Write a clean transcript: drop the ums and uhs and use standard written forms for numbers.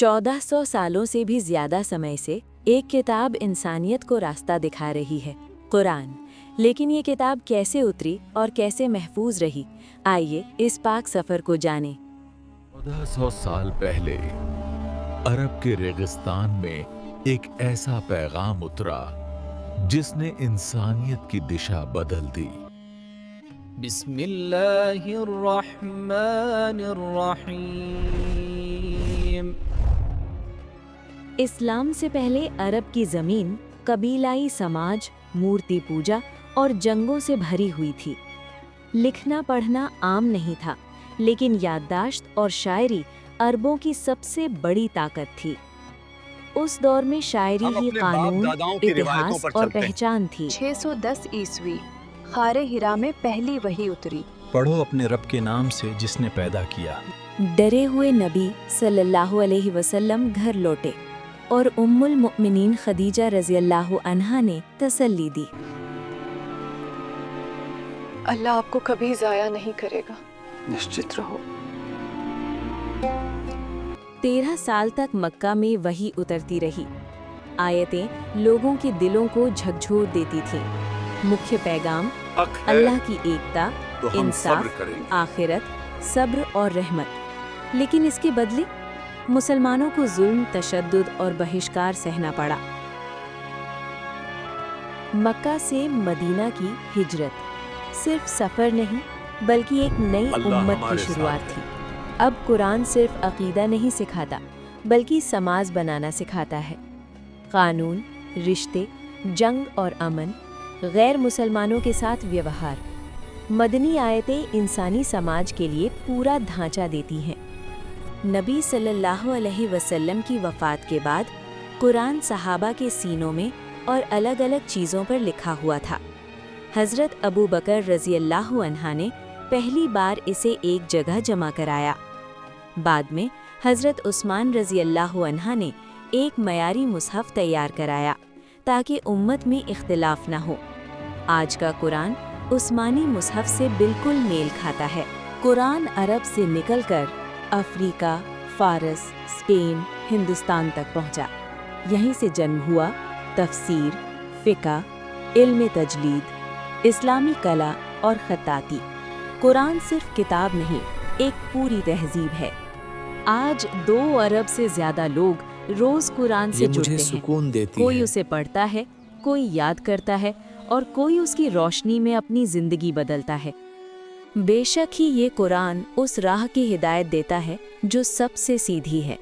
1400 सालों से भी ज्यादा समय से एक किताब इंसानियत को रास्ता दिखा रही है, कुरान। लेकिन ये किताब कैसे उतरी और कैसे महफूज रही, आइए इस पाक सफर को जानें। 1400 साल पहले अरब के रेगिस्तान में एक ऐसा पैगाम उतरा जिसने इंसानियत की दिशा बदल दी। बिस्मिल्लाहिर्रहमानिर्रहीम। इस्लाम से पहले अरब की ज़मीन कबीलाई समाज, मूर्ति पूजा और जंगों से भरी हुई थी। लिखना पढ़ना आम नहीं था, लेकिन याददाश्त और शायरी अरबों की सबसे बड़ी ताकत थी। उस दौर में शायरी ही कानून, इतिहास और पहचान थी। 610 ईस्वी खारे हिरा में पहली वही उतरी। पढ़ो अपने रब के नाम से जिसने पैदा किया। डरे हुए नबी सल्लल्लाहु अलैहि वसल्लम घर लौटे और उम्मुल मुमिनीन खदीजा रज़ियल्लाहु अन्हा ने तसल्ली दी। अल्लाह आपको कभी ज़ाया नहीं करेगा, निश्चित रहो। 13 साल तक मक्का में वही उतरती रही। आयतें लोगों के दिलों को झकझोर देती थीं। मुख्य पैगाम अल्लाह की एकता, इंसाफ, आखिरत, सब्र और रहमत। लेकिन इसके बदले मुसलमानों को जुल्म, तशद्दुद और बहिष्कार सहना पड़ा। मक्का से मदीना की हिजरत सिर्फ सफ़र नहीं, बल्कि एक नई उम्मत की शुरुआत थी। अब कुरान सिर्फ अकीदा नहीं सिखाता, बल्कि समाज बनाना सिखाता है। कानून, रिश्ते, जंग और अमन, गैर मुसलमानों के साथ व्यवहार। मदनी आयतें इंसानी समाज के लिए पूरा ढांचा देती हैं। नबी सल्लल्लाहु अलैहि वसल्लम की वफ़ात के बाद कुरान सहाबा के सीनों में और अलग अलग चीज़ों पर लिखा हुआ था। हज़रत अबू बकर रज़ियल्लाहु अन्हा ने पहली बार इसे एक जगह जमा कराया। बाद में हज़रत उस्मान रज़ियल्लाहु अन्हा ने एक मयारी मुसहफ़ तैयार कराया ताकि उम्मत में इख्तिलाफ न हो। आज का कुरान उस्मानी मुसहफ़ से बिल्कुल मेल खाता है। कुरान अरब से निकलकर अफ्रीका, फ़ारस, स्पेन, हिंदुस्तान तक पहुंचा। यहीं से जन्म हुआ तफसीर, फ़िक़्ह, इल्म तजलीद, इस्लामी कला और ख़त्ताती। कुरान सिर्फ किताब नहीं, एक पूरी तहजीब है। आज 2 अरब से ज़्यादा लोग रोज़ कुरान से जुड़ते हैं। कोई उसे पढ़ता है, कोई याद करता है और कोई उसकी रोशनी में अपनी ज़िंदगी बदलता है। बेशक ही ये कुरान उस राह की हिदायत देता है जो सबसे सीधी है।